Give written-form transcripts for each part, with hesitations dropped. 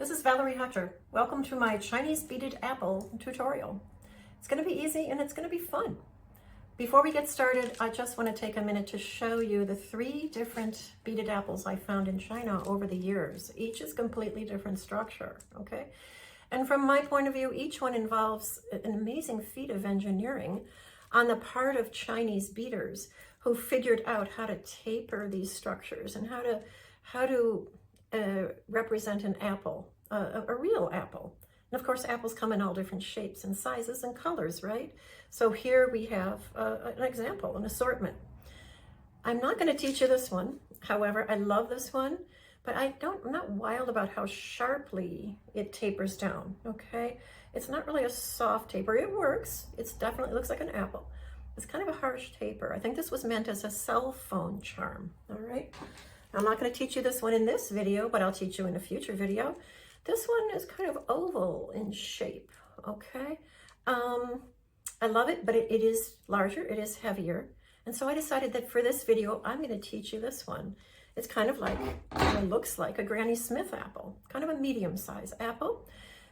This is Valerie Hunter. Welcome to my Chinese beaded apple tutorial. It's going to be easy and it's going to be fun. Before we get started, I just want to take a minute to show you the 3 different beaded apples I found in China over the years. Each is completely different structure, okay? And from my point of view, each one involves an amazing feat of engineering on the part of Chinese beaders who figured out how to taper these structures and how to represent an apple, a real apple. And of course, apples come in all different shapes and sizes and colors, right? So here we have an example, an assortment. I'm not going to teach you this one. However, I love this one, but I'm not wild about how sharply it tapers down, okay? It's not really a soft taper. It works. It looks like an apple. It's kind of a harsh taper. I think this was meant as a cell phone charm, all right? I'm not going to teach you this one in this video, but I'll teach you in a future video. This one is kind of oval in shape, okay? I love it, but it is larger, it is heavier. And so I decided that for this video, I'm going to teach you this one. It's kind of like, it looks like a Granny Smith apple, kind of a medium-sized apple,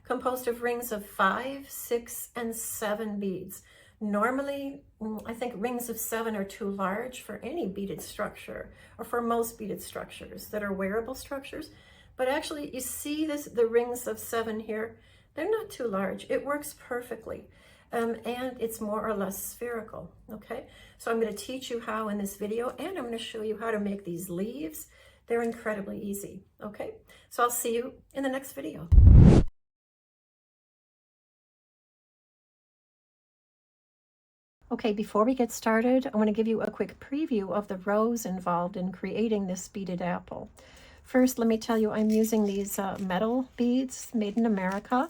composed of rings of 5, 6, and 7 beads. Normally, I think rings of 7 are too large for any beaded structure, or for most beaded structures that are wearable structures. But actually, you see the rings of 7 here, they're not too large. It works perfectly. And it's more or less spherical, okay? So I'm going to teach you how in this video, and I'm going to show you how to make these leaves. They're incredibly easy, okay? So I'll see you in the next video. Okay, before we get started, I want to give you a quick preview of the rows involved in creating this beaded apple. First, let me tell you, I'm using these metal beads made in America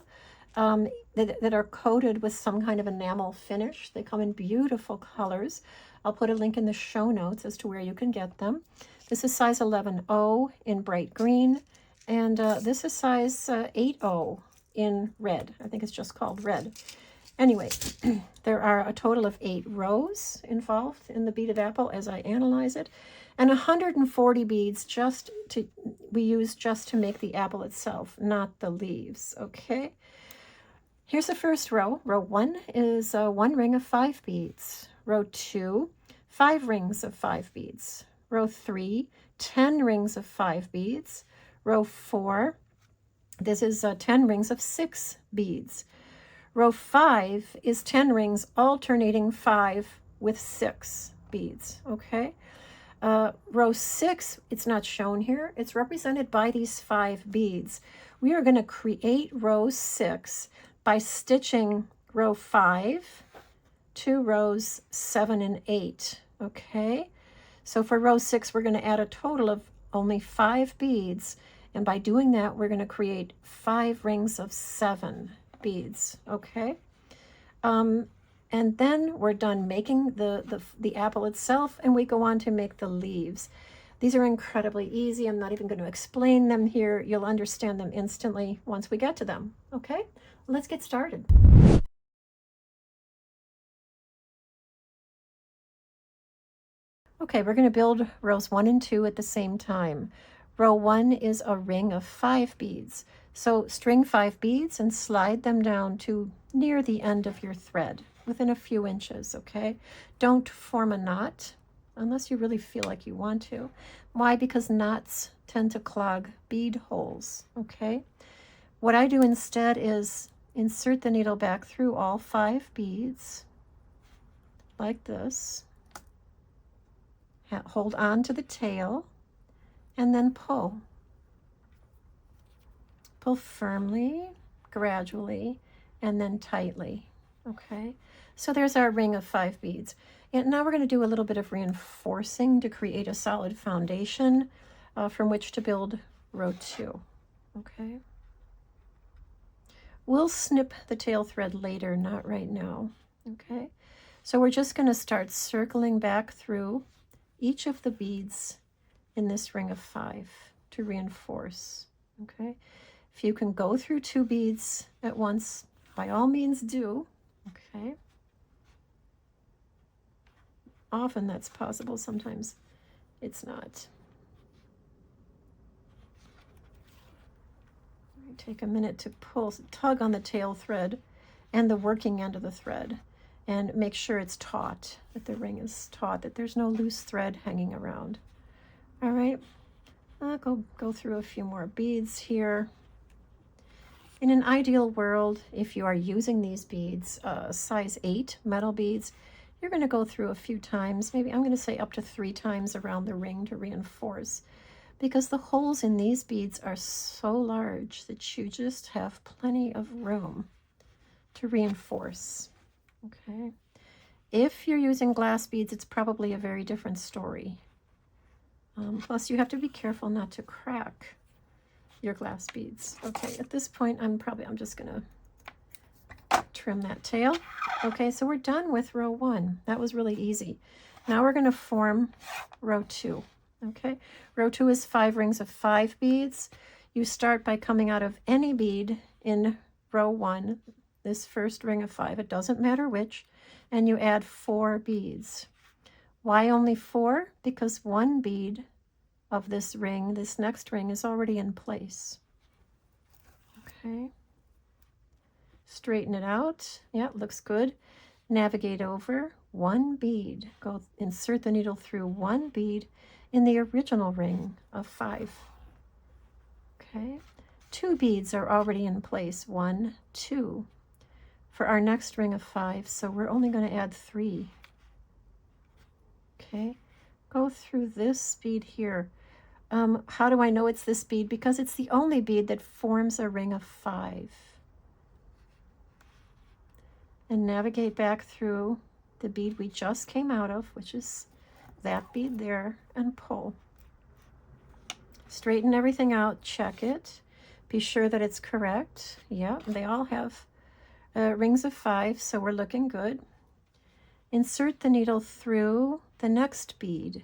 that are coated with some kind of enamel finish. They come in beautiful colors. I'll put a link in the show notes as to where you can get them. This is size 11O in bright green, and this is size 8O in red. I think it's just called red. Anyway, there are a total of 8 rows involved in the beaded apple as I analyze it, and 140 beads we use just to make the apple itself, not the leaves, okay? Here's the first row. Row 1 is 1 ring of 5 beads. Row 2, 5 rings of 5 beads. Row 3, 10 rings of 5 beads. Row 4, this is 10 rings of 6 beads. Row 5 is 10 rings alternating 5 with 6 beads, okay? Row 6, it's not shown here. It's represented by these 5 beads. We are going to create row 6 by stitching row 5 to rows 7 and 8, okay? So for row 6, we're going to add a total of only 5 beads, and by doing that, we're going to create 5 rings of 7 beads, okay? And then we're done making the apple itself, and we go on to make the leaves. These are incredibly easy. I'm not even going to explain them here. You'll understand them instantly once we get to them, okay? Let's get started. Okay, we're going to build rows 1 and 2 at the same time. Row 1 is a ring of 5 beads. So string 5 beads and slide them down to near the end of your thread, within a few inches, okay? Don't form a knot unless you really feel like you want to. Why? Because knots tend to clog bead holes, okay? What I do instead is insert the needle back through all 5 beads, like this. Hold on to the tail, and then pull. Pull firmly, gradually, and then tightly, okay? So there's our ring of 5 beads. And now we're going to do a little bit of reinforcing to create a solid foundation from which to build row 2, okay? We'll snip the tail thread later, not right now, okay? So we're just going to start circling back through each of the beads in this ring of 5 to reinforce, okay? If you can go through 2 beads at once, by all means do, okay? Often that's possible, sometimes it's not. take a minute to tug on the tail thread and the working end of the thread, and make sure it's taut, that the ring is taut, that there's no loose thread hanging around. All right, I'll go through a few more beads here. In an ideal world, if you are using these beads, size 8 metal beads, you're going to go through a few times, maybe I'm going to say up to 3 times around the ring to reinforce, because the holes in these beads are so large that you just have plenty of room to reinforce. Okay. If you're using glass beads, it's probably a very different story. Plus, you have to be careful not to crack your glass beads. Okay, at this point, I'm just gonna trim that tail. Okay, so we're done with row 1. That was really easy. Now we're gonna form row 2. Okay, row 2 is 5 rings of 5 beads. You start by coming out of any bead in row 1, this first ring of 5, it doesn't matter which, and you add 4 beads. Why only 4? Because 1 bead of this ring, this next ring, is already in place. Okay. Straighten it out. Yeah, looks good. Navigate over 1 bead. Go insert the needle through 1 bead in the original ring of 5. Okay. 2 beads are already in place. 1, 2. For our next ring of 5, so we're only going to add 3. Okay, go through this bead here. How do I know it's this bead? Because it's the only bead that forms a ring of 5. And navigate back through the bead we just came out of, which is that bead there, and pull. Straighten everything out, check it, be sure that it's correct. Yeah, they all have rings of 5, so we're looking good. Insert the needle through the next bead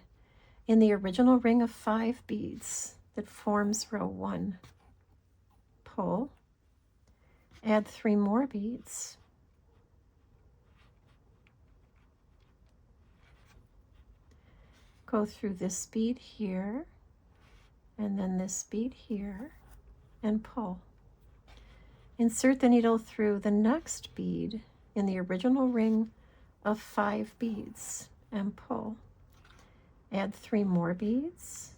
in the original ring of 5 beads that forms row 1. Pull, add 3 more beads. Go through this bead here, and then this bead here, and pull. Insert the needle through the next bead in the original ring of 5 beads and pull. Add 3 more beads.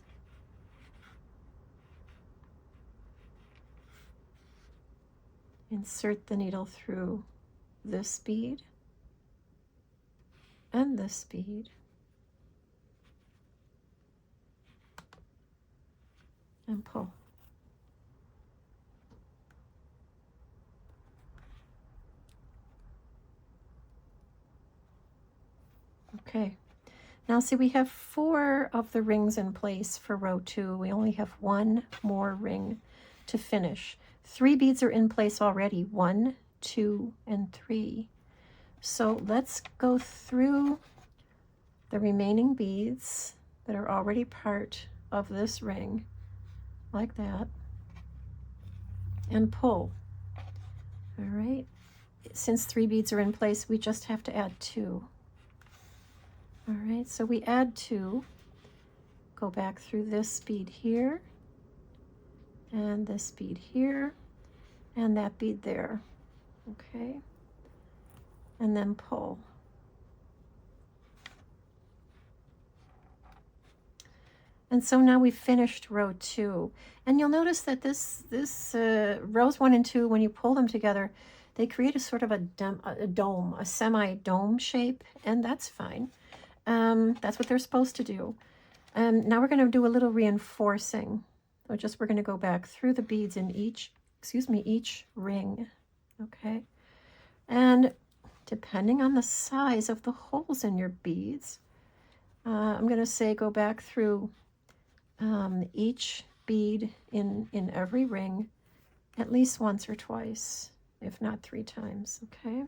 Insert the needle through this bead and this bead and pull. Okay, now see, we have 4 of the rings in place for row 2. We only have 1 more ring to finish. 3 beads are in place already, 1, 2, and 3. So let's go through the remaining beads that are already part of this ring, like that, and pull. All right, since 3 beads are in place, we just have to add 2. All right, so we add 2, go back through this bead here, and this bead here, and that bead there, okay? And then pull. And so now we've finished row 2. And you'll notice that rows 1 and 2, when you pull them together, they create a sort of a dome, a semi-dome shape, and that's fine. That's what they're supposed to do. Now we're going to do a little reinforcing. So we're going to go back through the beads in each ring, okay? And depending on the size of the holes in your beads, I'm going to say go back through each bead in every ring at least once or twice, if not 3 times, okay?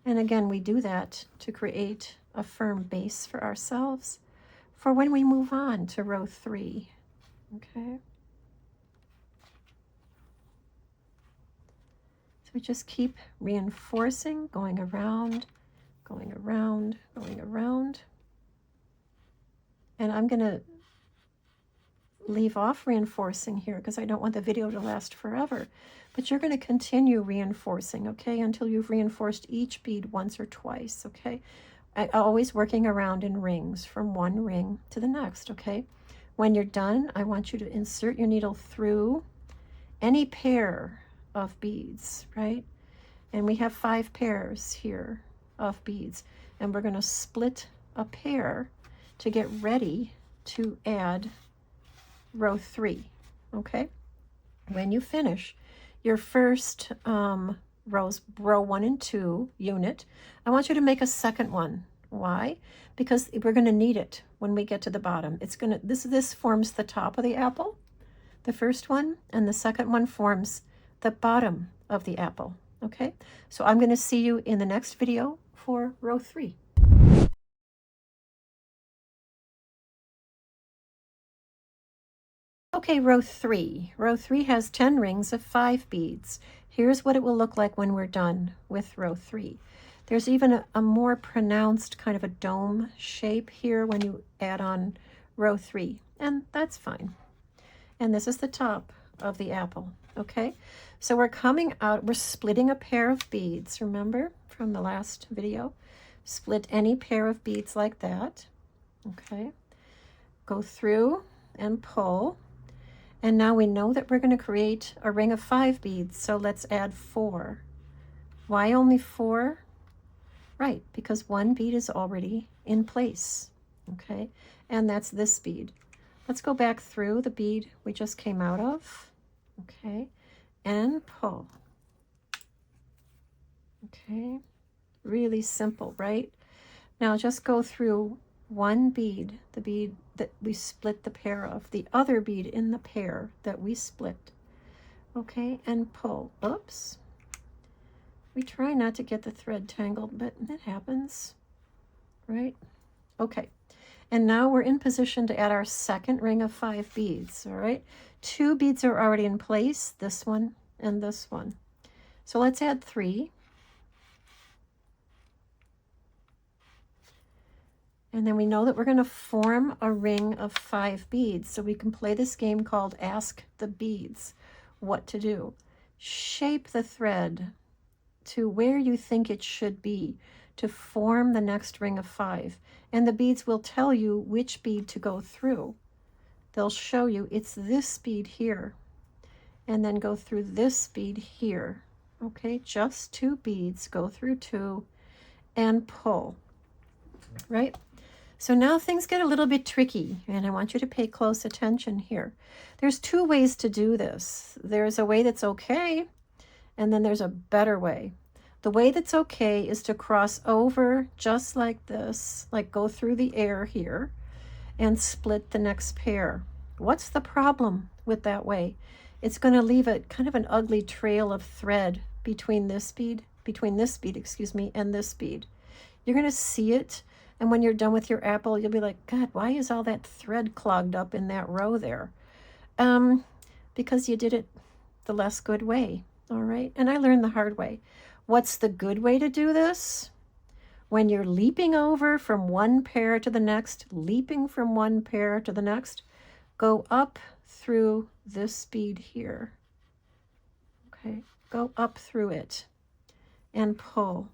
And again, we do that to create a firm base for ourselves for when we move on to row 3, okay? So we just keep reinforcing, going around, going around, going around. And I'm going to leave off reinforcing here because I don't want the video to last forever. But you're going to continue reinforcing, okay, until you've reinforced each bead once or twice, okay? Always working around in rings from one ring to the next, okay? When you're done, I want you to insert your needle through any pair of beads, right? And we have 5 pairs here of beads, and we're going to split a pair to get ready to add row 3, okay? When you finish your first rows, row 1 and 2 unit, I want you to make a second one. Why? Because we're going to need it when we get to the bottom. It's going to, this forms the top of the apple, the first one, and the second one forms the bottom of the apple, okay? So I'm going to see you in the next video for row 3. Okay, row 3. Row 3 has 10 rings of 5 beads. Here's what it will look like when we're done with row 3. There's even a more pronounced kind of a dome shape here when you add on row 3, and that's fine. And this is the top of the apple, okay? So we're coming out, we're splitting a pair of beads, remember from the last video? Split any pair of beads like that, okay? Go through and pull. And now we know that we're going to create a ring of 5 beads, so let's add 4. Why only 4? Right, because 1 bead is already in place, okay? And that's this bead. Let's go back through the bead we just came out of, okay? And pull. Okay, really simple, right? Now just go through 1 bead, the bead that we split the pair of, the other bead in the pair that we split, okay, and pull. Oops, we try not to get the thread tangled, but it happens, right? Okay, and now we're in position to add our second ring of 5 beads, all right? 2 beads are already in place, this one and this one. So let's add 3. And then we know that we're going to form a ring of 5 beads. So we can play this game called Ask the Beads what to do. Shape the thread to where you think it should be to form the next ring of 5. And the beads will tell you which bead to go through. They'll show you it's this bead here. And then go through this bead here. Okay, just 2 beads, go through 2 and pull, right? So now things get a little bit tricky, and I want you to pay close attention here. There's 2 ways to do this. There's a way that's okay, and then there's a better way. The way that's okay is to cross over just like this, like go through the air here, and split the next pair. What's the problem with that way? It's going to leave a kind of an ugly trail of thread between this bead, excuse me, and this bead. You're going to see it. And when you're done with your apple, you'll be like, God, why is all that thread clogged up in that row there? Because you did it the less good way, all right? And I learned the hard way. What's the good way to do this? When you're leaping over from one pair to the next, leaping from one pair to the next, go up through this bead here, okay? Go up through it and pull.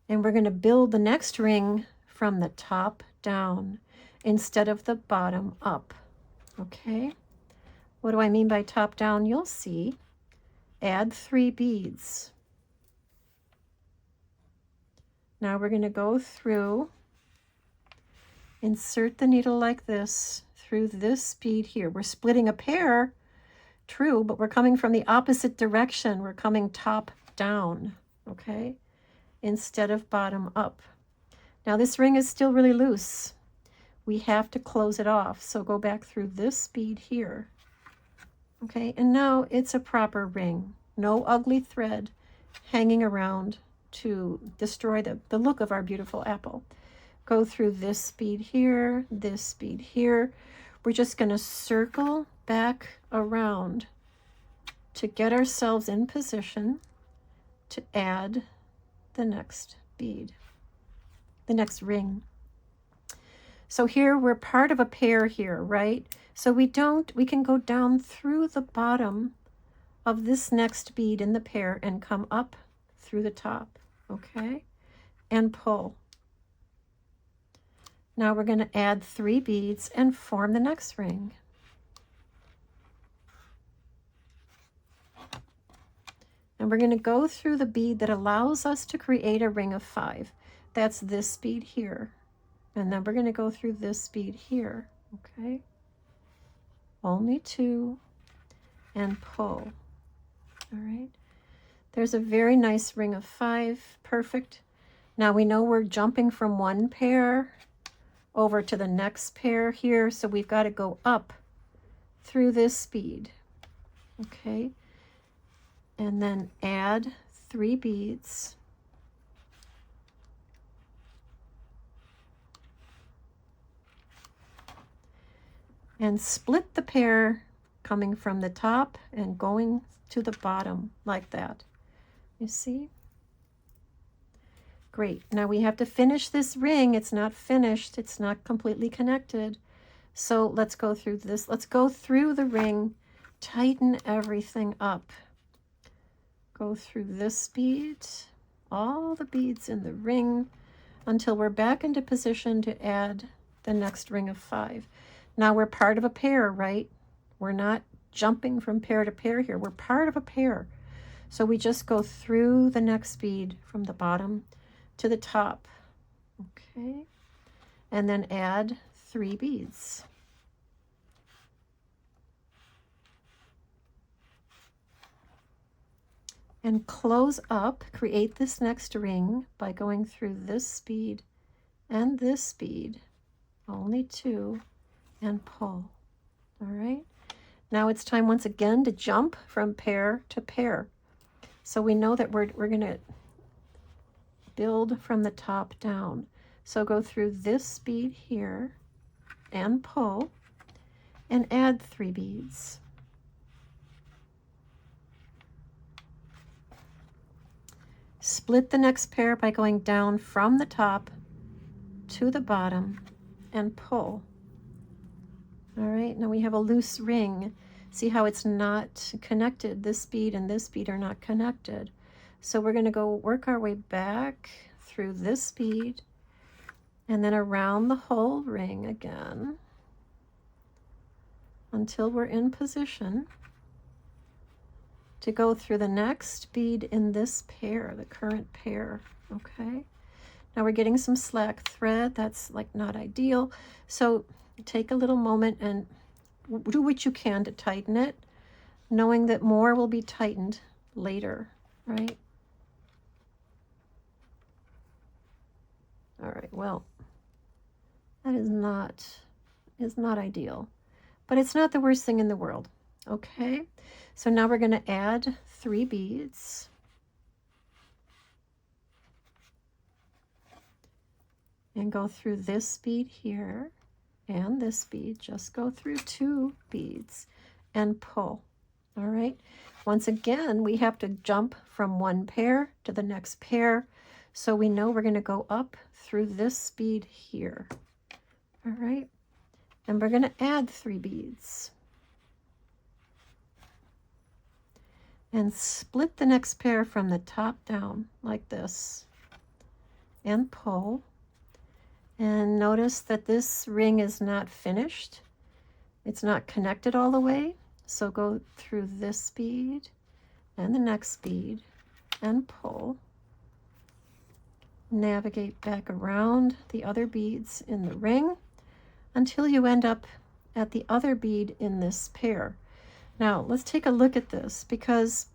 And we're going to build the next ring from the top down instead of the bottom up, okay? What do I mean by top down? You'll see. Add 3 beads. Now we're going to go through, insert the needle like this through this bead here. We're splitting a pair, true, but we're coming from the opposite direction. We're coming top down, okay? Instead of bottom up. Now this ring is still really loose. We have to close it off. So go back through this bead here. Okay, and now it's a proper ring. No ugly thread hanging around to destroy the look of our beautiful apple. Go through this bead here, this bead here. We're just going to circle back around to get ourselves in position to add the next bead, the next ring. So here we're part of a pair here, right? So we can go down through the bottom of this next bead in the pair and come up through the top, okay? And pull. Now we're going to add 3 beads and form the next ring. And we're going to go through the bead that allows us to create a ring of 5. That's this bead here. And then we're going to go through this bead here, okay? Only 2 and pull. All right. There's a very nice ring of 5. Perfect. Now we know we're jumping from one pair over to the next pair here, so we've got to go up through this bead, okay? And then add 3 beads. And split the pair coming from the top and going to the bottom like that. You see? Great. Now we have to finish this ring. It's not finished. It's not completely connected. So let's go through this. Let's go through the ring, tighten everything up. Go through this bead, all the beads in the ring until we're back into position to add the next ring of 5. Now we're part of a pair, right? We're not jumping from pair to pair here. We're part of a pair. So we just go through the next bead from the bottom to the top, okay? And then add 3 beads. And close up, create this next ring by going through this bead and this bead, only 2, and pull. All right. Now it's time once again to jump from pair to pair. So we know that we're going to build from the top down. So go through this bead here and pull and add 3 beads. Split the next pair by going down from the top to the bottom and pull. All right, now we have a loose ring. See how it's not connected? This bead and this bead are not connected. So we're going to go work our way back through this bead and then around the whole ring again until we're in position to go through the next bead in this pair, the current pair, okay? Now we're getting some slack thread. That's like not ideal. So take a little moment and do what you can to tighten it, knowing that more will be tightened later, right? All right, well, that is not ideal, but it's not the worst thing in the world, okay? So now we're going to add 3 beads. And go through this bead here and this bead. Just go through 2 beads and pull. All right. Once again, we have to jump from one pair to the next pair. So we know we're going to go up through this bead here. All right. And we're going to add 3 beads. And split the next pair from the top down like this. And pull. And notice that this ring is not finished. It's not connected all the way. So go through this bead and the next bead and pull. Navigate back around the other beads in the ring until you end up at the other bead in this pair. Now let's take a look at this because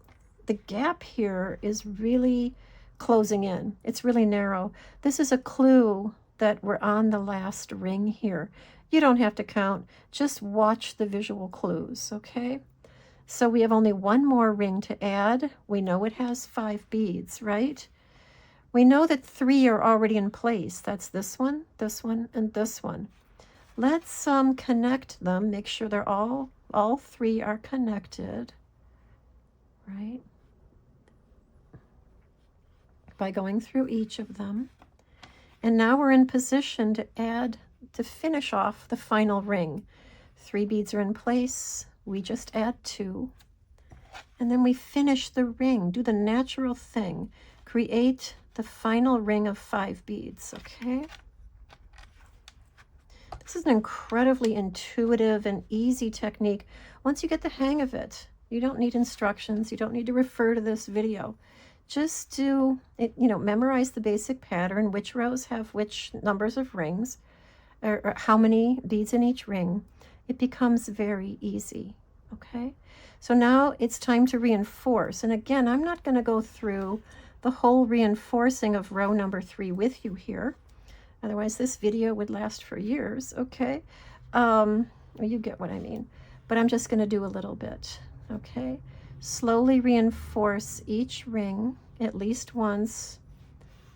the gap here is really closing in. It's really narrow. This is a clue that we're on the last ring here. You don't have to count, just watch the visual clues, okay? So we have only one more ring to add. We know it has 5 beads, right? We know that 3 are already in place. That's this one, and this one. Let's connect them, make sure they're all 3 are connected, right? By going through each of them. And now we're in position to add to finish off the final ring. 3 beads are in place. We just add 2. And then we finish the ring. Do the natural thing. Create the final ring of 5 beads, okay? This is an incredibly intuitive and easy technique. Once you get the hang of it, you don't need instructions. You don't need to refer to this video. Just do it, you know, memorize the basic pattern, which rows have which numbers of rings, or how many beads in each ring. It becomes very easy, okay? So now it's time to reinforce. And again, I'm not going to go through the whole reinforcing of row number 3 with you here. Otherwise, this video would last for years, okay? Well, you get what I mean. But I'm just going to do a little bit, okay? Slowly reinforce each ring at least once,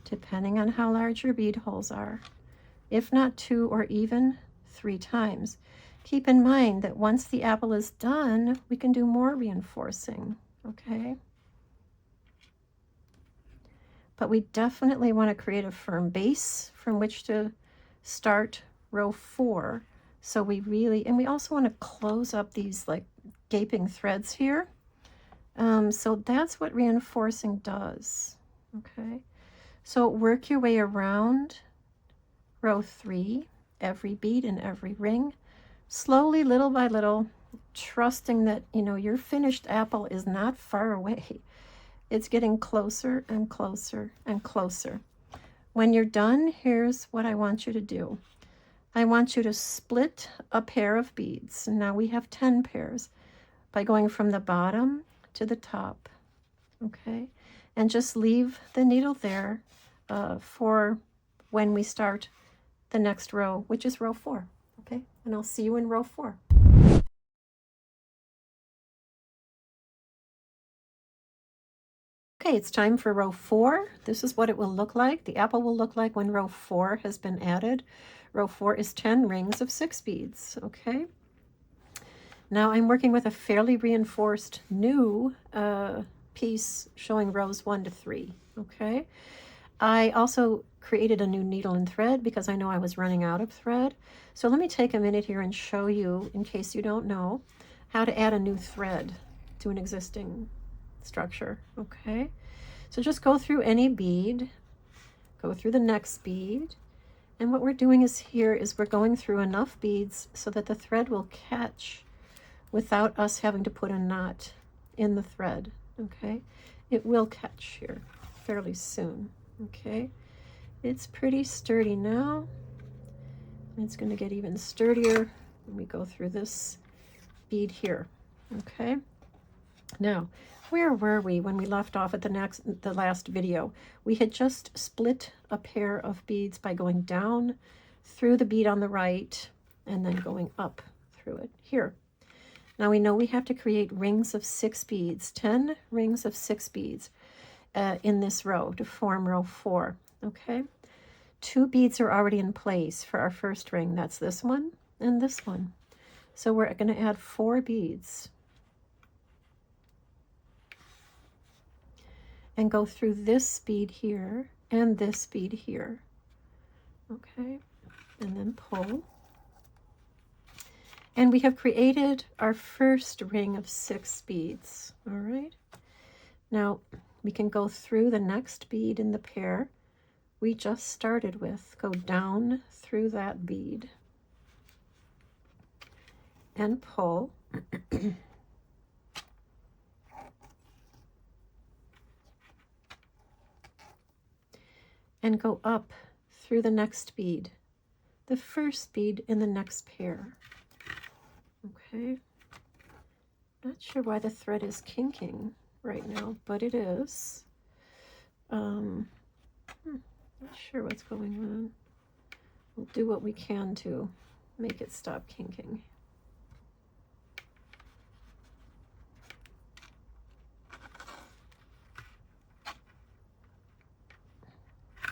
depending on how large your bead holes are. If not 2 or even 3 times. Keep in mind that once the apple is done, we can do more reinforcing, okay? But we definitely want to create a firm base from which to start row 4. So we really, and we also want to close up these like gaping threads here. So that's what reinforcing does, okay? So work your way around row 3, every bead in every ring, slowly, little by little, trusting that, you know, your finished apple is not far away. It's getting closer and closer and closer. When you're done, here's what I want you to do. I want you to split a pair of beads. Now we have 10 pairs by going from the bottom to the top, okay? And just leave the needle there for when we start the next row, which is row 4, okay? And I'll see you in row 4. Okay, it's time for row 4. This is what it will look like. The apple will look like when row 4 has been added. Row 4 is 10 rings of 6 beads, okay? Now I'm working with a fairly reinforced new piece showing rows 1 to 3, okay? I also created a new needle and thread because I know I was running out of thread. So let me take a minute here and show you, in case you don't know, how to add a new thread to an existing structure, okay? So just go through any bead, go through the next bead, and what we're doing is here is we're going through enough beads so that the thread will catch without us having to put a knot in the thread, okay? It will catch here fairly soon, okay? It's pretty sturdy now. It's going to get even sturdier when we go through this bead here, okay? Now, where were we when we left off at the last video? We had just split a pair of beads by going down through the bead on the right and then going up through it here. Now we know we have to create rings of 6 beads, 10 rings of 6 beads in this row to form row 4, okay? 2 beads are already in place for our first ring. That's this one and this one. So we're going to add 4 beads and go through this bead here and this bead here, okay? And then pull. And we have created our first ring of 6 beads, all right? Now, we can go through the next bead in the pair we just started with. Go down through that bead and pull. And go up through the next bead, the first bead in the next pair. Okay, not sure why the thread is kinking right now, but it is. Not sure what's going on. We'll do what we can to make it stop kinking.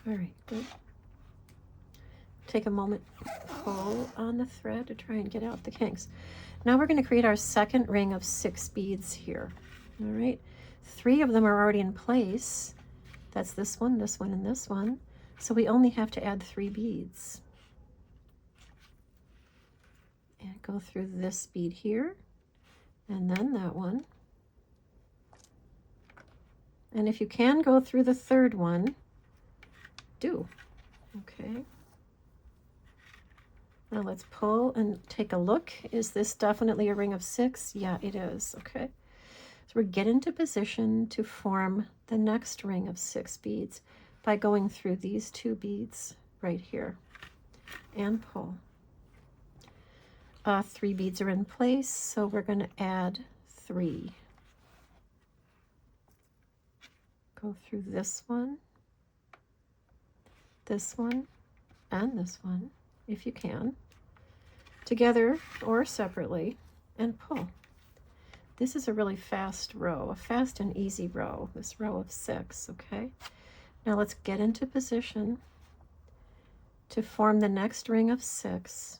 All right, good. Take a moment, pull on the thread to try and get out the kinks. Now we're going to create our second ring of 6 beads here. All right, 3 of them are already in place. That's this one, and this one. So we only have to add 3 beads. And go through this bead here, and then that one. And if you can go through the third one, do. Okay. Now let's pull and take a look. Is this definitely a ring of 6? Yeah, it is. Okay. So we're getting into position to form the next ring of 6 beads by going through these 2 beads right here and pull. 3 beads are in place, so we're going to add 3. Go through this one, and this one, if you can, together or separately, and pull. This is a really fast row, a fast and easy row, this row of 6, okay? Now let's get into position to form the next ring of 6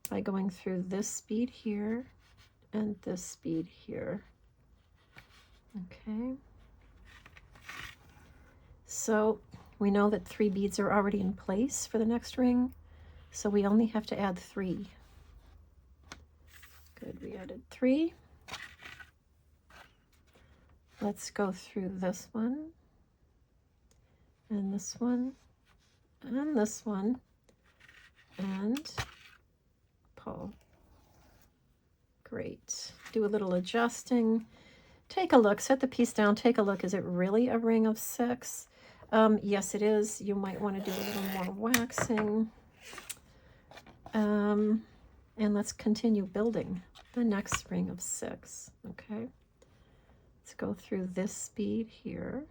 by going through this bead here and this bead here. Okay. So we know that 3 beads are already in place for the next ring, so we only have to add 3. Good, we added 3. Let's go through this one, and this one, and this one, and pull. Great. Do a little adjusting. Take a look, set the piece down, take a look. Is it really a ring of 6? Yes, it is. You might want to do a little more waxing. And let's continue building the next ring of 6, okay? Let's go through this bead here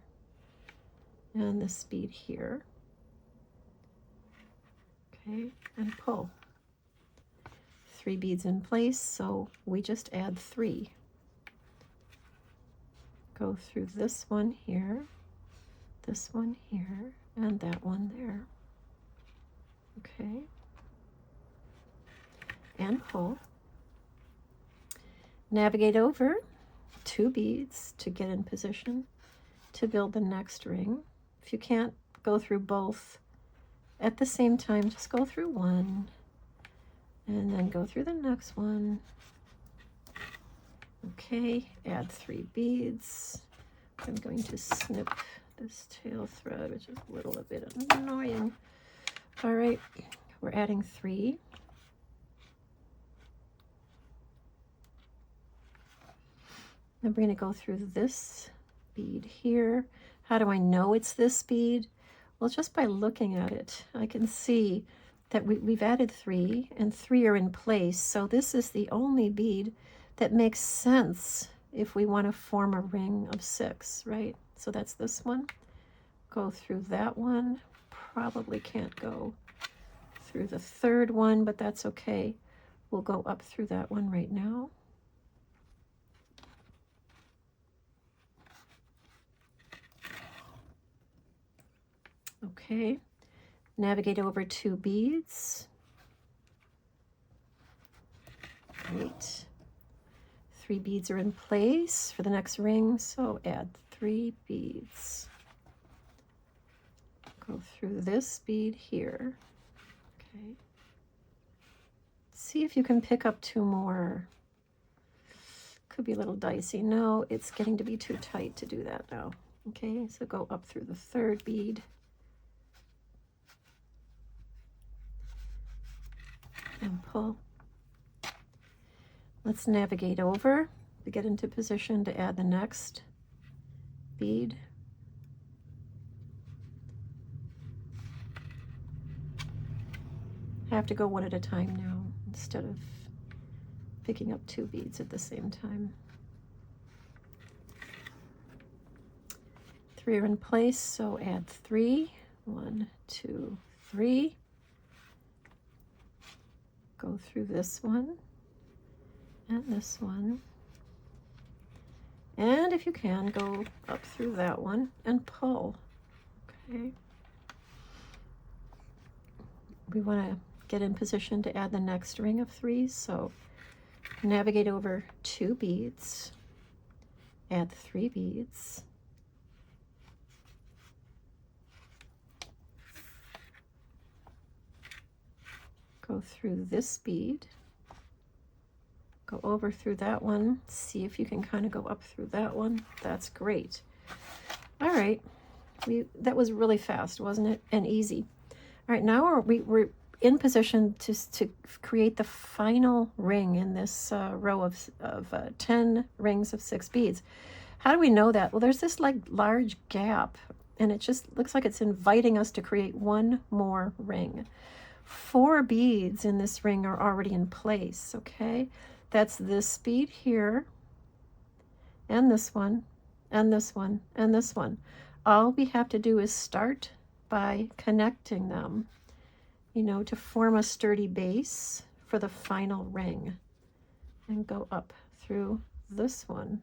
and this bead here, okay, and pull. 3 beads in place, so we just add 3. Go through this one here, and that one there, okay, and pull. Navigate over 2 beads to get in position to build the next ring. If you can't go through both at the same time, just go through one and then go through the next one. Okay, add 3 beads. I'm going to snip this tail thread, which is a little bit annoying. All right, we're adding 3. And we're going to go through this bead here. How do I know it's this bead? Well, just by looking at it, I can see that we've added 3, and 3 are in place. So this is the only bead that makes sense if we want to form a ring of 6, right? So that's this one. Go through that one. Probably can't go through the third one, but that's okay. We'll go up through that one right now. Okay, navigate over 2 beads. Great. 3 beads are in place for the next ring, so add 3 beads. Go through this bead here. Okay. See if you can pick up 2 more. Could be a little dicey. No, it's getting to be too tight to do that now. Okay, so go up through the 3rd bead. And pull. Let's navigate over to get into position to add the next bead. Have to go one at a time now instead of picking up 2 beads at the same time. 3 are in place, so add 3. 1, 2, 3. Go through this one and this one. And if you can, go up through that one and pull. Okay. We want to get in position to add the next ring of 3, so navigate over 2 beads, add 3 beads. Go through this bead Go over through that one. See if you can kind of go up through that one. That's great. All right. That was really fast, wasn't it? And easy. All right, now we're in position to create the final ring in this row of 10 rings of 6 beads. How do we know that? Well, there's this like large gap, and it just looks like it's inviting us to create one more ring. 4 beads in this ring are already in place, okay? That's this bead here, and this one, and this one, and this one. All we have to do is start by connecting them, you know, to form a sturdy base for the final ring, and go up through this one.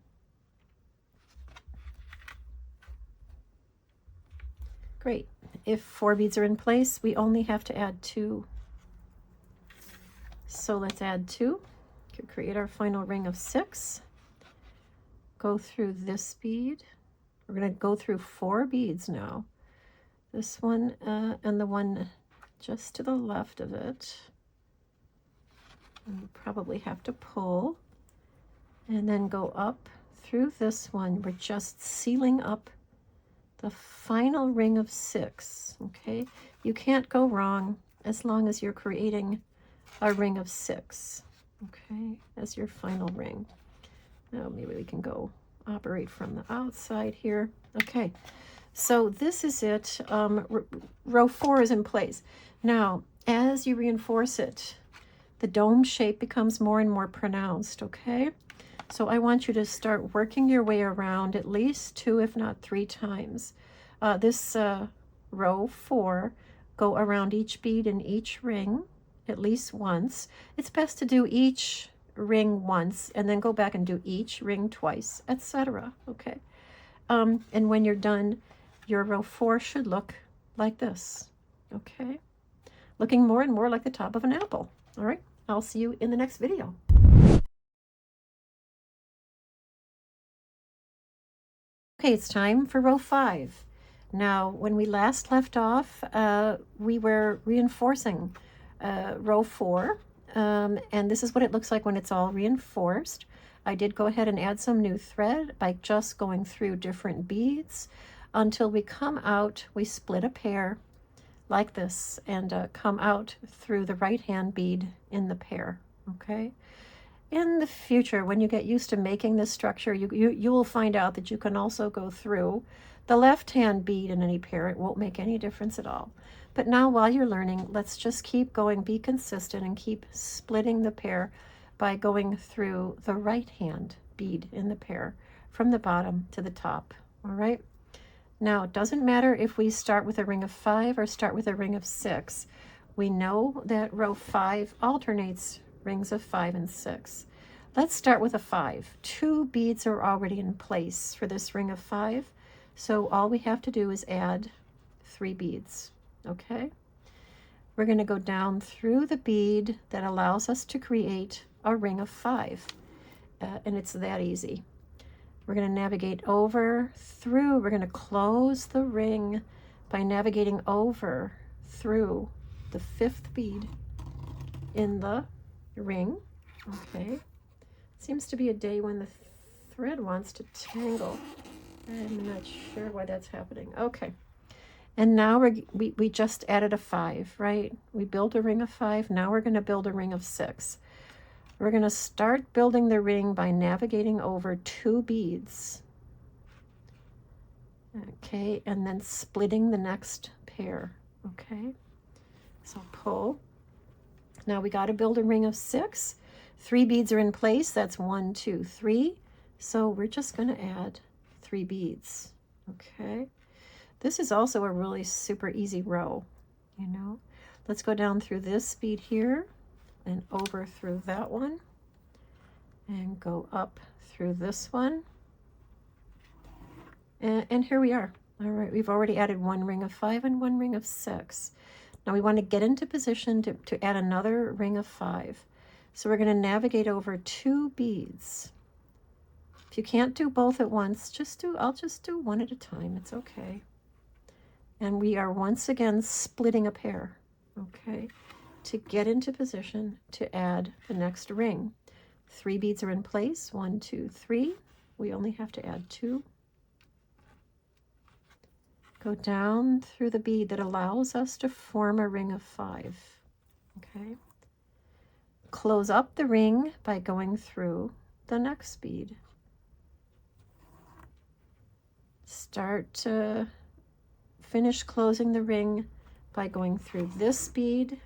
Great. If 4 beads are in place, we only have to add 2. So let's add 2 to create our final ring of 6. Go through this bead. We're going to go through 4 beads now. This one and the one just to the left of it. And we'll probably have to pull. And then go up through this one. We're just sealing up the final ring of 6, okay? You can't go wrong as long as you're creating a ring of 6, okay, as your final ring. Now maybe we can go operate from the outside here. Okay, so this is it. Row 4 is in place. Now, as you reinforce it, the dome shape becomes more and more pronounced, okay? So I want you to start working your way around at least 2, if not 3 times. This row 4, go around each bead in each ring at least once. It's best to do each ring once and then go back and do each ring twice, etc. Okay. And when you're done, your row 4 should look like this. Okay. Looking more and more like the top of an apple. All right. I'll see you in the next video. Okay, it's time for row 5. Now, when we last left off, we were reinforcing row 4, and this is what it looks like when it's all reinforced. I did go ahead and add some new thread by just going through different beads until we come out. We split a pair like this and come out through the right hand bead in the pair. Okay. In the future, when you get used to making this structure, you will find out that you can also go through the left hand bead in any pair. It won't make any difference at all. But now while you're learning, let's just keep going, be consistent, and keep splitting the pair by going through the right hand bead in the pair from the bottom to the top. All right. Now, it doesn't matter if we start with a ring of 5 or start with a ring of 6. We know that row 5 alternates rings of 5 and 6. Let's start with a 5. 2 beads are already in place for this ring of 5. So all we have to do is add 3 beads. Okay. We're going to go down through the bead that allows us to create a ring of 5. And it's that easy. We're going to navigate over through. We're going to close the ring by navigating over through the 5th bead in the ring. Okay. Seems to be a day when the thread wants to tangle. I'm not sure why that's happening. Okay. And now we just added a 5, right? We built a ring of 5. Now we're going to build a ring of 6. We're going to start building the ring by navigating over 2 beads. Okay, and then splitting the next pair. Okay, so pull. Now we got to build a ring of 6. 3 beads are in place. That's 1, 2, 3. So we're just going to add 3 beads. Okay, this is also a really super easy row, you know. Let's go down through this bead here and over through that one and go up through this one. And here we are. All right, we've already added 1 ring of 5 and 1 ring of 6. Now we want to get into position to add another ring of 5. So we're going to navigate over 2 beads. If you can't do both at once, I'll just do one at a time. It's okay. And we are once again splitting a pair, okay, to get into position to add the next ring. 3 beads are in place, 1, 2, 3. We only have to add 2. Go down through the bead that allows us to form a ring of 5. Okay. Close up the ring by going through the next bead. Start to finish closing the ring by going through this bead.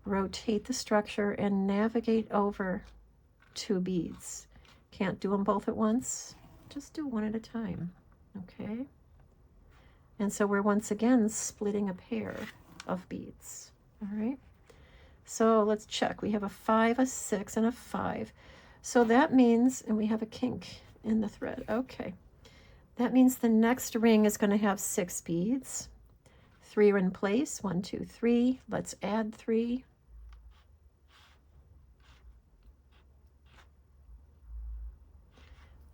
Rotate the structure and navigate over 2 beads. Can't do them both at once. Just do one at a time. Okay. And so we're once again splitting a pair of beads. All right. So let's check. We have a 5, a 6, and a 5. So that means, and we have a kink in the thread. Okay. That means the next ring is going to have 6 beads. 3 are in place. 1, 2, 3. Let's add 3.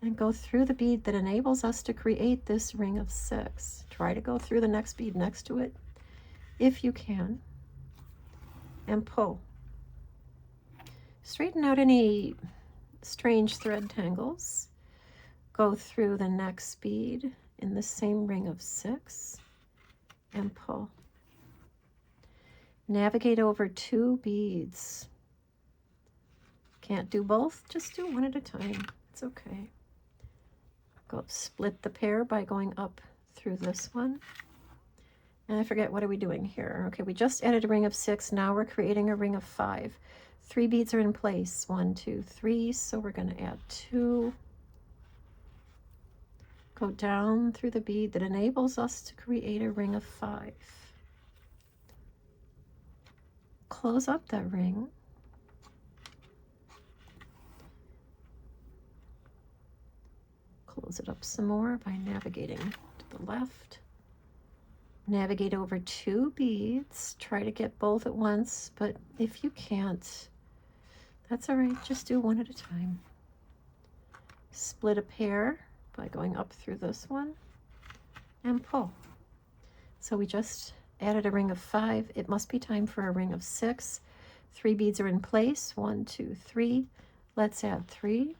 And go through the bead that enables us to create this ring of 6. Try to go through the next bead next to it if you can. And pull. Straighten out any strange thread tangles. Go through the next bead in the same ring of 6 and pull. Navigate over 2 beads. Can't do both, just do one at a time. It's okay. Go split the pair by going up through this one. And I forget, what are we doing here? Okay, we just added a ring of 6. Now we're creating a ring of 5. 3 beads are in place. 1, 2, 3. So we're going to add 2. Go down through the bead that enables us to create a ring of 5. Close up that ring. Close it up some more by navigating to the left. Navigate over 2 beads. Try to get both at once, but if you can't, that's all right. Just do one at a time. Split a pair by going up through this one and pull. So we just added a ring of 5. It must be time for a ring of 6. 3 beads are in place. 1, 2, 3. Let's add 3.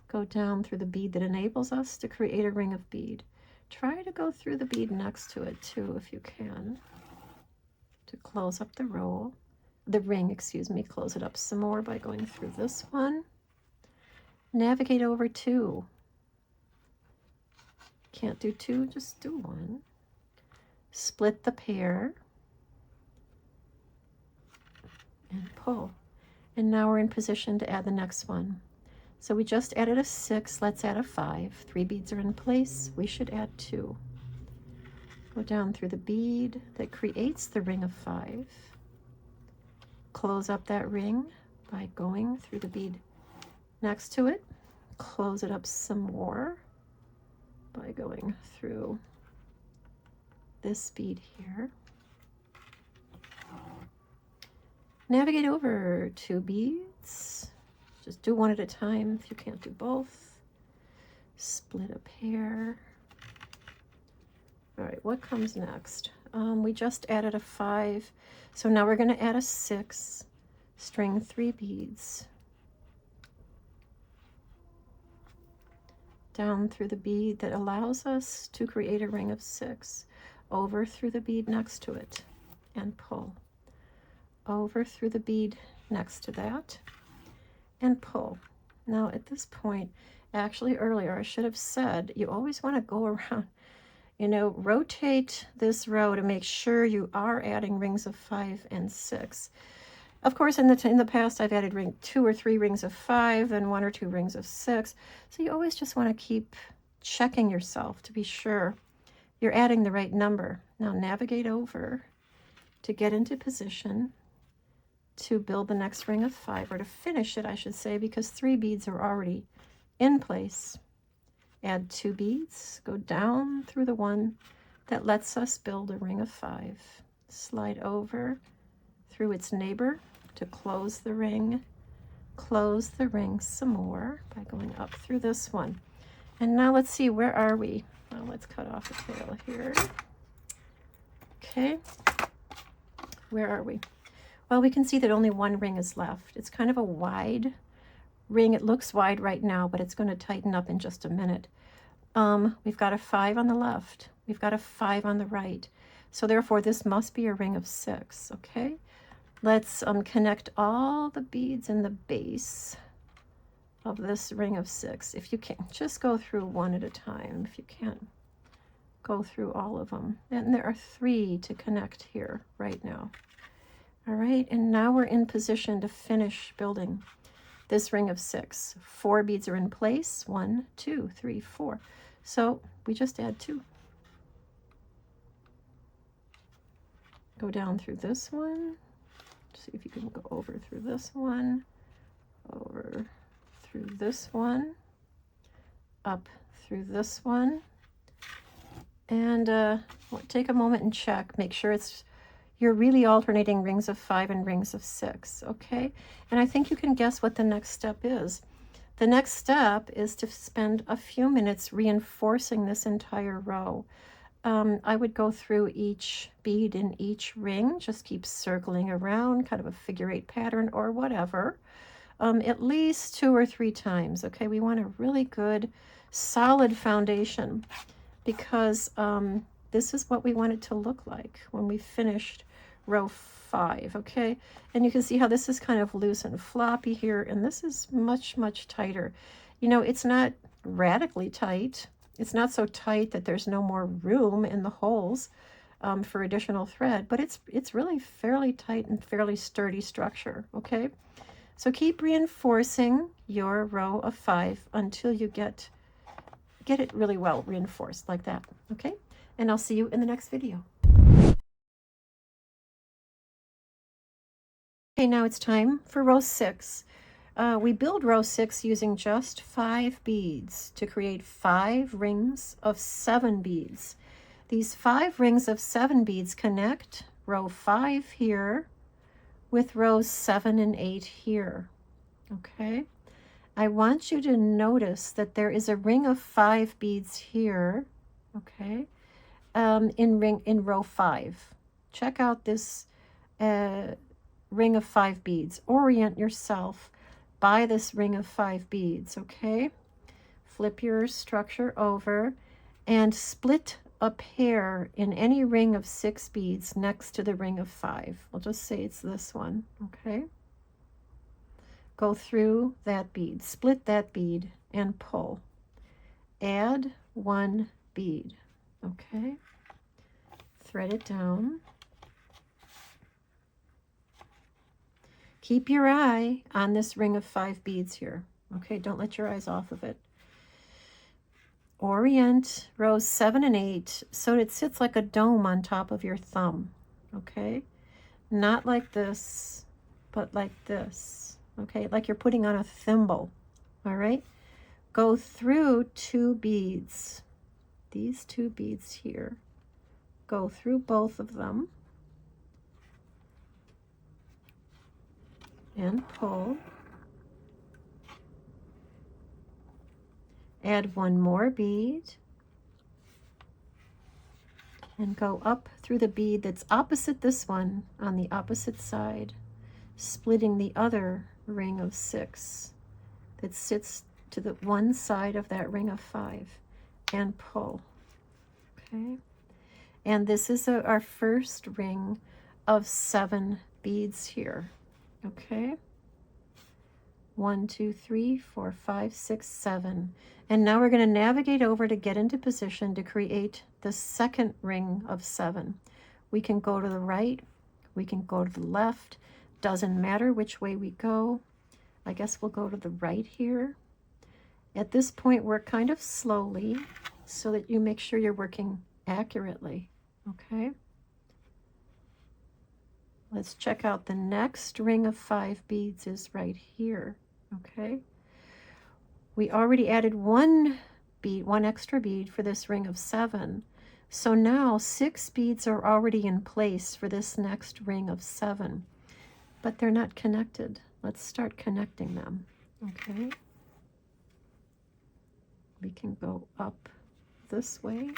Go down through the bead that enables us to create a ring of bead. Try to go through the bead next to it too if you can, to close up the ring, excuse me. Close it up some more by going through this one. Navigate over 2. Can't do 2, just do 1. Split the pair and pull. And now we're in position to add the next one. So we just added a 6, let's add a 5. 3 beads are in place, we should add 2. Go down through the bead that creates the ring of 5. Close up that ring by going through the bead next to it. Close it up some more by going through this bead here. Navigate over 2 beads. Just do one at a time if you can't do both. Split a pair. All right, what comes next? We just added a 5. So now we're going to add a 6. String 3 beads. Down through the bead that allows us to create a ring of 6. Over through the bead next to it and pull. Over through the bead next to that and pull. Now at this point, actually earlier I should have said, you always want to go around, rotate this row to make sure you are adding rings of 5 and 6. Of course, in the past, I've added 2 or 3 rings of 5, then 1 or 2 rings of 6. So you always just want to keep checking yourself to be sure you're adding the right number. Now navigate over to get into position to build the next ring of 5, or to finish it, I should say, because 3 beads are already in place. Add 2 beads, go down through the one that lets us build a ring of 5. Slide over through its neighbor to close the ring some more by going up through this one. And now let's see, where are we? Well, let's cut off the tail here. Okay, where are we? Well, we can see that only one ring is left. It's kind of a wide ring. It looks wide right now, but it's going to tighten up in just a minute. We've got a 5 on the left. We've got a 5 on the right. So therefore, this must be a ring of 6, okay? Let's connect all the beads in the base of this ring of 6. If you can, just go through one at a time. If you can't, go through all of them. And there are 3 to connect here right now. All right, and now we're in position to finish building this ring of 6. 4 beads are in place. 1, 2, 3, 4. So we just add 2. Go down through this one. See if you can go over through this one, over through this one, up through this one, and take a moment and check. Make sure you're really alternating rings of 5 and rings of 6, okay? And I think you can guess what the next step is. The next step is to spend a few minutes reinforcing this entire row. I would go through each bead in each ring, just keep circling around, kind of a figure 8 pattern or whatever, at least 2 or 3 times, okay? We want a really good, solid foundation because this is what we want it to look like when we finished row 5, okay? And you can see how this is kind of loose and floppy here, and this is much, much tighter. You know, it's not radically tight. It's not so tight that there's no more room in the holes for additional thread, but it's really fairly tight and fairly sturdy structure, okay? So keep reinforcing your row of 5 until you get it really well reinforced like that, okay? And I'll see you in the next video. Okay, now it's time for row 6. We build row 6 using just 5 beads to create 5 rings of 7 beads. These 5 rings of 7 beads connect row 5 here with rows 7 and 8 here, okay? I want you to notice that there is a ring of 5 beads here, okay, in row 5. Check out this ring of 5 beads. Orient yourself by this ring of 5 beads, okay? Flip your structure over and split a pair in any ring of 6 beads next to the ring of 5. We'll just say it's this one, okay? Go through that bead, split that bead, and pull. Add 1 bead, okay? Thread it down. Keep your eye on this ring of 5 beads here, okay? Don't let your eyes off of it. Orient rows 7 and 8 so it sits like a dome on top of your thumb, okay? Not like this, but like this, okay? Like you're putting on a thimble, all right? Go through 2 beads, these 2 beads here. Go through both of them and pull. Add 1 more bead and go up through the bead that's opposite this one on the opposite side, splitting the other ring of 6 that sits to the one side of that ring of 5 and pull, okay? And this is our first ring of 7 beads here, okay? 1, 2, 3, 4, 5, 6, 7. And now we're going to navigate over to get into position to create the second ring of 7. We can go to the right, we can go to the left, doesn't matter which way we go. I guess we'll go to the right here. At this point, work kind of slowly so that you make sure you're working accurately, okay? Let's check out the next ring of 5 beads is right here, okay? We already added 1 bead, 1 extra bead for this ring of 7. So now 6 beads are already in place for this next ring of 7, but they're not connected. Let's start connecting them, okay? We can go up this way.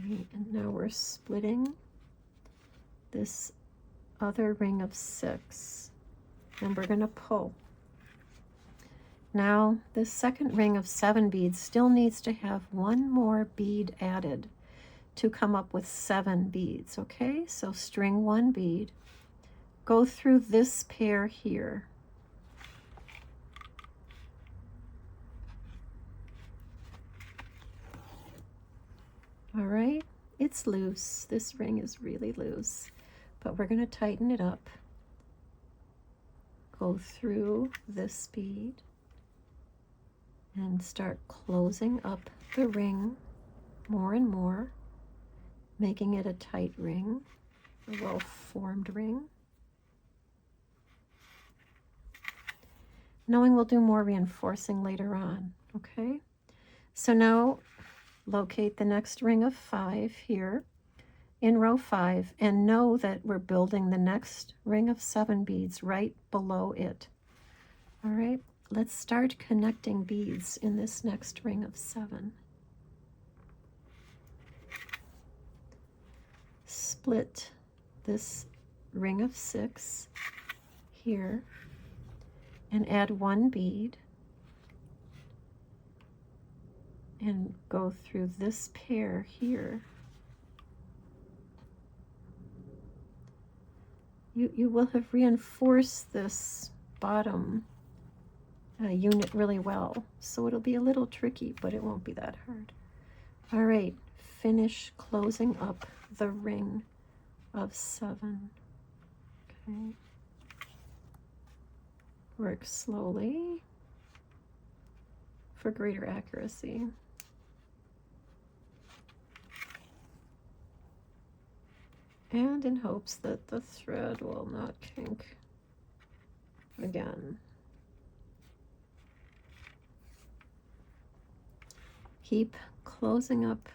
right, and now we're splitting this other ring of 6, and we're going to pull. Now this second ring of 7 beads still needs to have one more bead added to come up with 7 beads. Okay, so string 1 bead, go through this pair here, all right. It's loose, this ring is really loose, but we're going to tighten it up. Go through this bead and start closing up the ring more and more, making it a tight ring, a well-formed ring. Knowing we'll do more reinforcing later on, okay? So now locate the next ring of 5 here in row 5, and know that we're building the next ring of 7 beads right below it. All right, let's start connecting beads in this next ring of 7. Split this ring of 6 here and add 1 bead and go through this pair here. You will have reinforced this bottom unit really well, so it'll be a little tricky, but it won't be that hard. All right, finish closing up the ring of 7. Okay. Work slowly for greater accuracy. And in hopes that the thread will not kink again. Keep closing up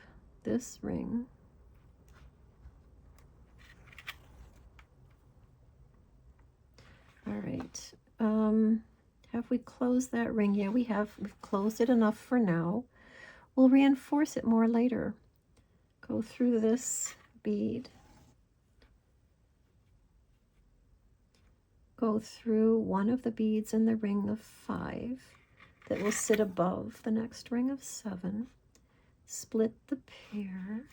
this ring. All right. Have we closed that ring? Yeah, we have. We've closed it enough for now. We'll reinforce it more later. Go through this bead. Go through one of the beads in the ring of 5 that will sit above the next ring of 7. Split the pair.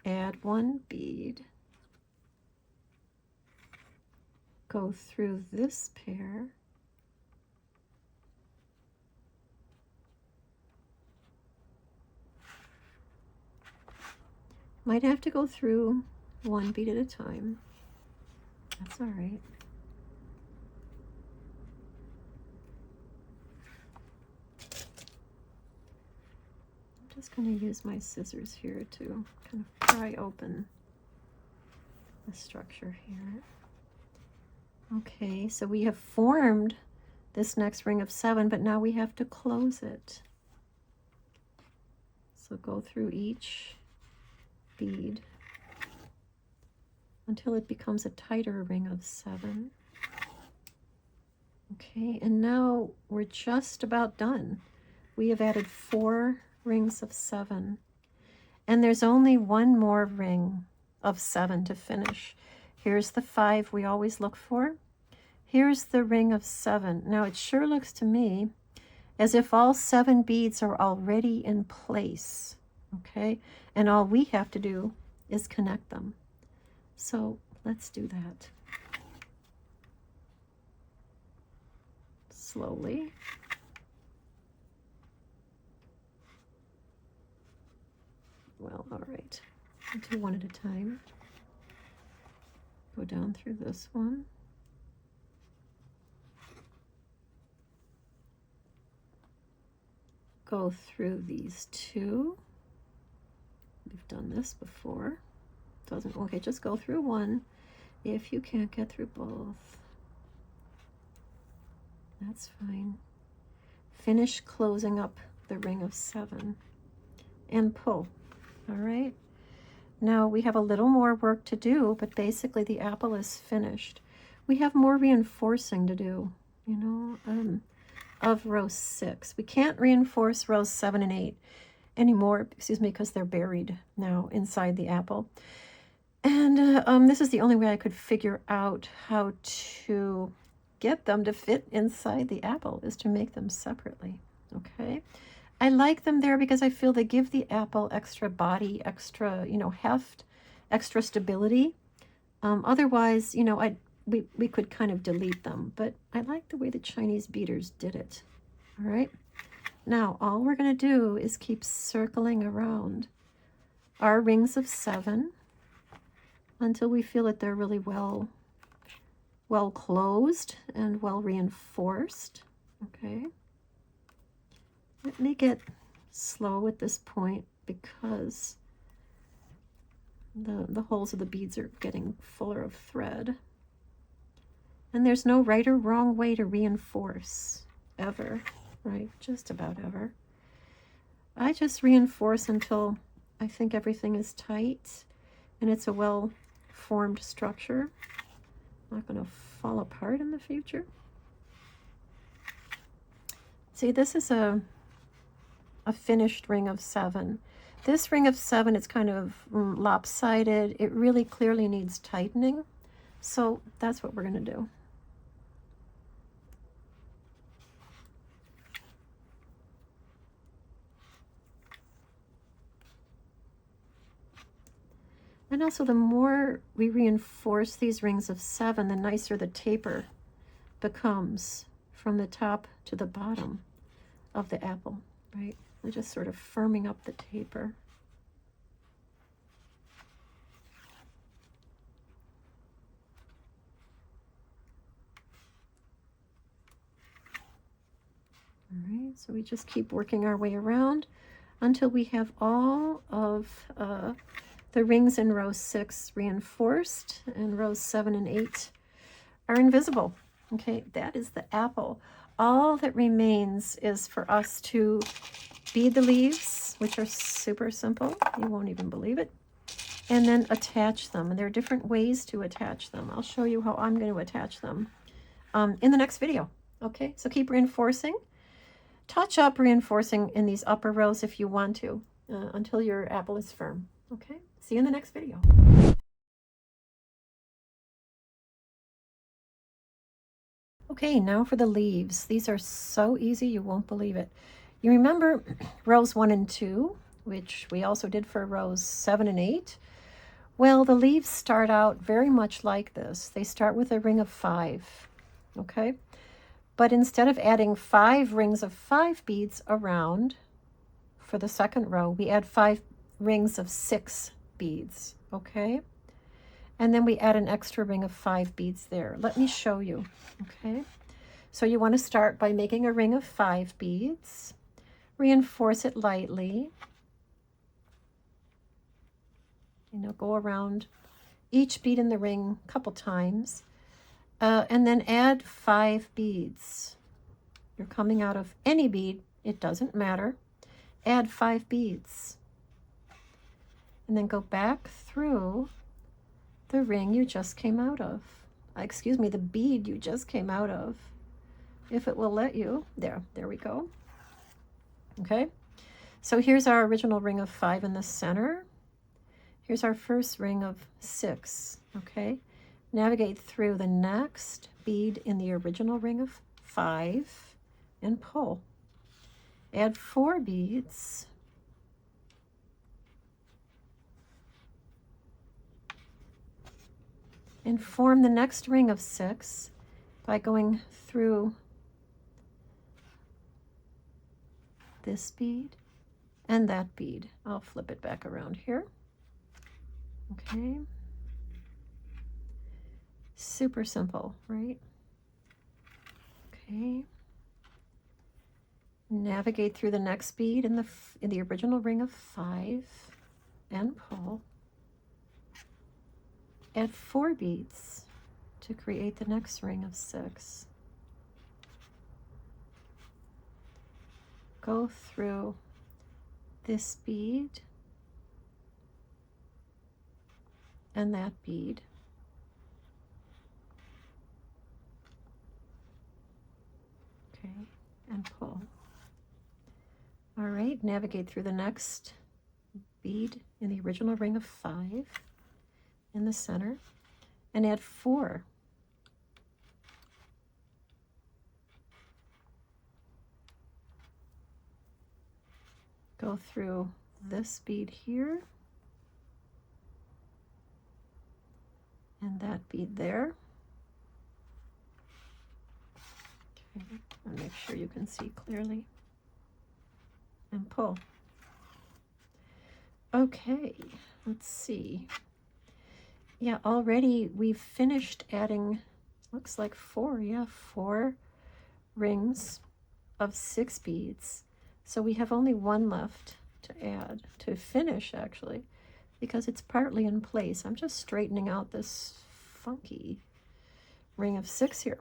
Add 1 bead. Go through this pair. Might have to go through 1 bead at a time. That's all right. I'm just going to use my scissors here to kind of pry open the structure here. Okay, so we have formed this next ring of 7, but now we have to close it. So go through each bead until it becomes a tighter ring of 7. Okay, and now we're just about done. We have added 4 rings of 7, and there's only 1 more ring of 7 to finish. Here's the 5 we always look for. Here's the ring of 7. Now it sure looks to me as if all 7 beads are already in place, okay? And all we have to do is connect them. So let's do that. Slowly. Well, all right. I'll do one at a time. Go down through this one. Go through these 2. We've done this before. Doesn't, okay, just go through 1 if you can't get through both. That's fine. Finish closing up the ring of 7 and pull. All right. Now we have a little more work to do, but basically the apple is finished. We have more reinforcing to do, you know, of row 6. We can't reinforce rows 7 and 8. anymore, excuse me, because they're buried now inside the apple. And this is the only way I could figure out how to get them to fit inside the apple, is to make them separately, okay? I like them there because I feel they give the apple extra body, extra, you know, heft, extra stability. Otherwise, you know, we could kind of delete them, but I like the way the Chinese beaders did it. All right, now all we're going to do is keep circling around our rings of 7 until we feel that they're really well closed and well reinforced. Okay, let me get slow at this point because the holes of the beads are getting fuller of thread. And there's no right or wrong way to reinforce, ever, right? Just about ever. I just reinforce until I think everything is tight and it's a well-formed structure. Not going to fall apart in the future. See, this is a finished ring of 7. This ring of 7 is kind of lopsided. It really clearly needs tightening. So that's what we're going to do. And also, the more we reinforce these rings of 7, the nicer the taper becomes from the top to the bottom of the apple, right? We're just sort of firming up the taper. All right, so we just keep working our way around until we have all of the rings in row 6 reinforced, and rows 7 and 8 are invisible. Okay, that is the apple. All that remains is for us to bead the leaves, which are super simple. You won't even believe it. And then attach them. And there are different ways to attach them. I'll show you how I'm going to attach them in the next video. Okay, so keep reinforcing. Touch up reinforcing in these upper rows if you want to, until your apple is firm. Okay, see you in the next video. Okay, now for the leaves. These are so easy, you won't believe it. You remember rows 1 and 2, which we also did for rows 7 and 8? Well, the leaves start out very much like this. They start with a ring of 5, okay? But instead of adding 5 rings of 5 beads around for the second row, we add 5 rings of 6 beads, okay? And then we add an extra ring of 5 beads there. Let me show you, okay? So you want to start by making a ring of 5 beads, reinforce it lightly, you know, go around each bead in the ring a couple times, and then add 5 beads. You're coming out of any bead, it doesn't matter. Add 5 beads. And then go back through the ring you just came out of. Excuse me, the bead you just came out of. If it will let you. There we go. Okay, so here's our original ring of 5 in the center. Here's our first ring of 6, okay? Navigate through the next bead in the original ring of 5 and pull. Add 4 beads. And form the next ring of 6 by going through this bead and that bead. I'll flip it back around here. Okay. Super simple, right? Okay. Navigate through the next bead in the original ring of 5 and pull. Add 4 beads to create the next ring of 6. Go through this bead and that bead. Okay, and pull. All right, navigate through the next bead in the original ring of 5 in the center and add 4. Go through this bead here and that bead there. Okay, and make sure you can see clearly. And pull. Okay, let's see. Yeah, already we've finished adding, looks like 4, yeah, 4 rings of 6 beads. So we have only 1 left to add, to finish actually, because it's partly in place. I'm just straightening out this funky ring of 6 here.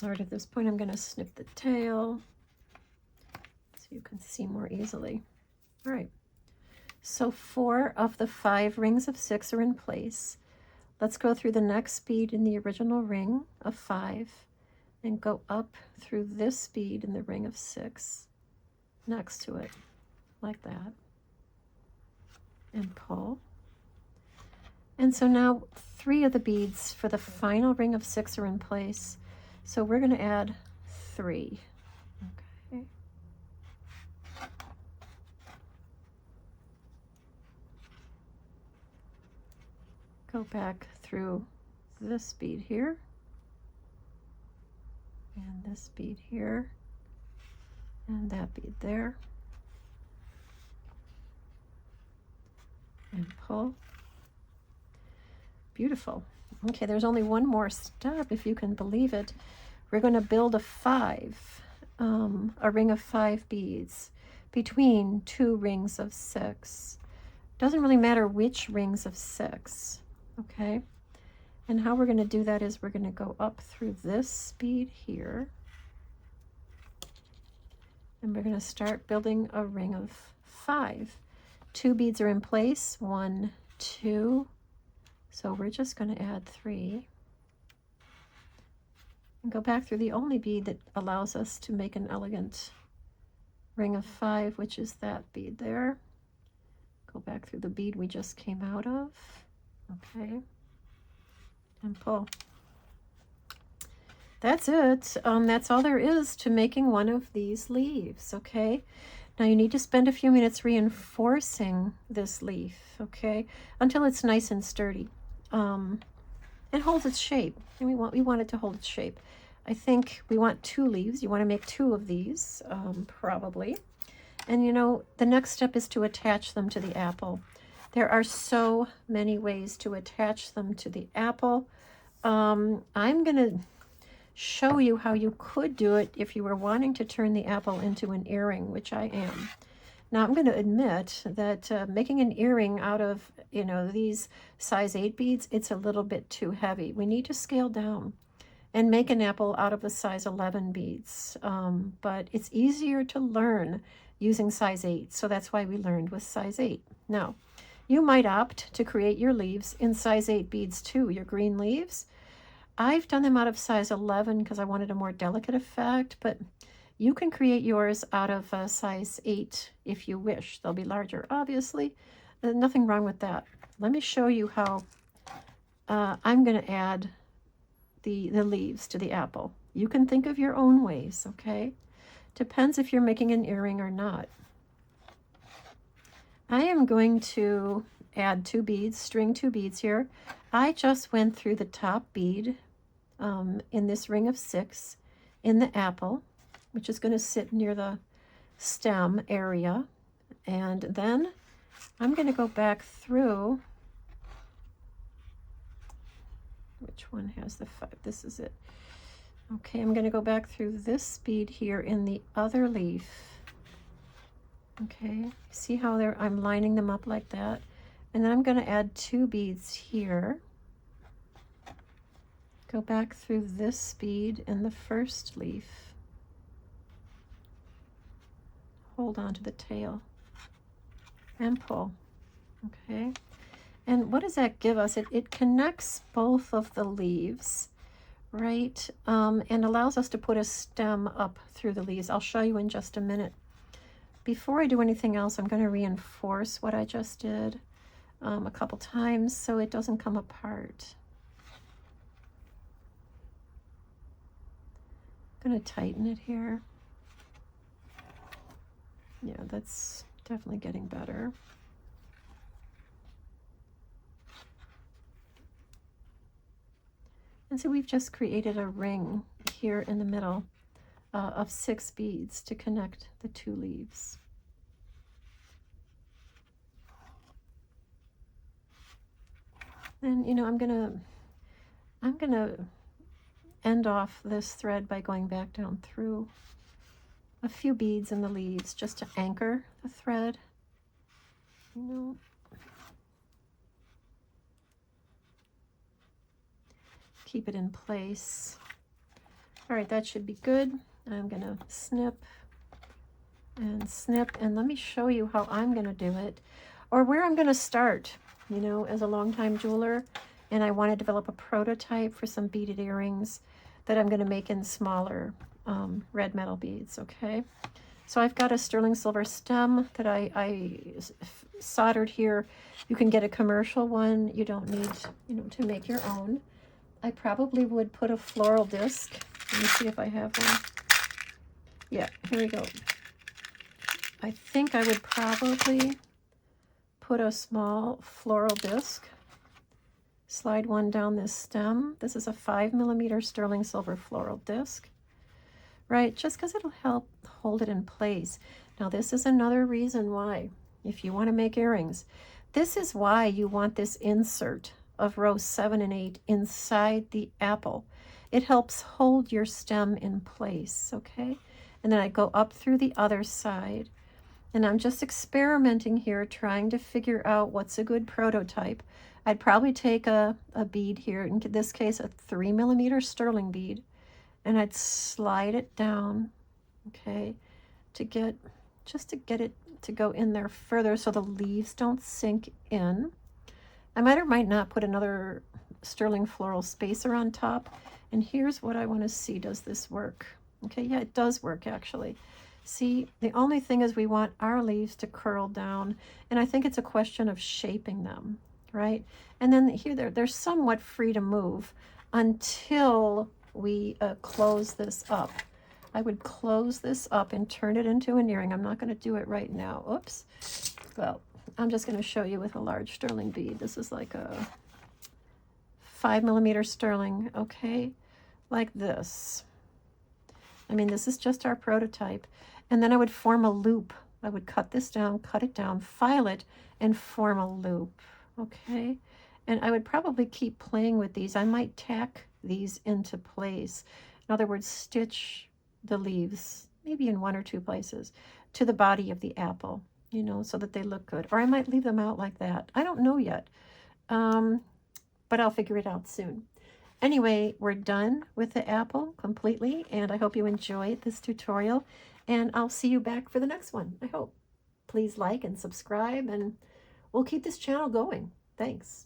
All right, at this point I'm going to snip the tail so you can see more easily. All right, so 4 of the 5 rings of 6 are in place. Let's go through the next bead in the original ring of 5 and go up through this bead in the ring of 6 next to it, like that, and pull. And so now 3 of the beads for the final ring of 6 are in place. So we're going to add 3. Okay. Go back through this bead here, and this bead here, and that bead there, and pull. Beautiful. Okay, there's only one more step, if you can believe it. We're going to build a 5, a ring of 5 beads between 2 rings of 6. Doesn't really matter which rings of 6, okay? And how we're going to do that is we're going to go up through this bead here, and we're going to start building a ring of 5. 2 beads are in place, 1, 2. So we're just going to add 3 and go back through the only bead that allows us to make an elegant ring of 5, which is that bead there. Go back through the bead we just came out of, okay, and pull. That's it. That's all there is to making one of these leaves, okay? Now you need to spend a few minutes reinforcing this leaf, okay, until it's nice and sturdy. And holds its shape, and we want it to hold its shape. I think we want 2 leaves. You want to make 2 of these, probably. And you know, the next step is to attach them to the apple. There are so many ways to attach them to the apple. I'm going to show you how you could do it if you were wanting to turn the apple into an earring, which I am. Now I'm going to admit that making an earring out of, you know, these size 8 beads, it's a little bit too heavy. We need to scale down and make an apple out of the size 11 beads. But it's easier to learn using size 8, so that's why we learned with size 8. Now, you might opt to create your leaves in size 8 beads too, your green leaves. I've done them out of size 11 because I wanted a more delicate effect, but you can create yours out of size 8 if you wish. They'll be larger, obviously. There's nothing wrong with that. Let me show you how I'm going to add the leaves to the apple. You can think of your own ways, okay? Depends if you're making an earring or not. I am going to add 2 beads, string 2 beads here. I just went through the top bead in this ring of 6 in the apple, which is going to sit near the stem area. And then I'm going to go back through, which one has the 5? This is it. Okay, I'm going to go back through this bead here in the other leaf. Okay, see how I'm lining them up like that? And then I'm going to add 2 beads here. Go back through this bead in the first leaf. Hold on to the tail and pull. Okay, and what does that give us? It connects both of the leaves, right? And allows us to put a stem up through the leaves. I'll show you in just a minute. before I do anything else, I'm going to reinforce what I just did a couple times so it doesn't come apart. I'm going to tighten it here. Yeah, that's definitely getting better. And so we've just created a ring here in the middle of 6 beads to connect the 2 leaves. And you know, I'm gonna end off this thread by going back down through a few beads in the leaves just to anchor the thread. You know, keep it in place. All right, that should be good. I'm gonna snip and snip, and let me show you how I'm gonna do it, or where I'm gonna start. You know, as a longtime jeweler, and I want to develop a prototype for some beaded earrings that I'm going to make in smaller red metal beads. Okay, so I've got a sterling silver stem that I soldered here. You can get a commercial one. You don't need, you know, to make your own. I probably would put a floral disc. Let me see if I have one. Yeah, here we go. I think I would probably put a small floral disc, slide one down this stem. This is a 5mm sterling silver floral disc, right? Just because it'll help hold it in place. Now, this is another reason why, if you want to make earrings, this is why you want this insert of rows 7 and 8 inside the apple. It helps hold your stem in place, okay? And then I go up through the other side. And I'm just experimenting here, trying to figure out what's a good prototype. I'd probably take a bead here, in this case a 3mm sterling bead, and I'd slide it down, okay, to get it to go in there further so the leaves don't sink in. I might or might not put another sterling floral spacer on top. And here's what I want to see. Does this work? Okay, yeah, it does work actually. See, the only thing is we want our leaves to curl down, and I think it's a question of shaping them, right? And then here they're somewhat free to move until we close this up. I would close this up and turn it into an earring. I'm not going to do it right now. Oops. Well, I'm just going to show you with a large sterling bead. This is like a 5mm sterling, okay? Like this. I mean, this is just our prototype. And then I would form a loop. I would cut this down, cut it down, file it, and form a loop, okay? And I would probably keep playing with these. I might tack these into place. In other words, stitch the leaves, maybe in 1 or 2 places, to the body of the apple, you know, so that they look good. Or I might leave them out like that. I don't know yet, but I'll figure it out soon. Anyway, we're done with the apple completely, and I hope you enjoyed this tutorial, and I'll see you back for the next one, I hope. Please like and subscribe, and we'll keep this channel going. Thanks.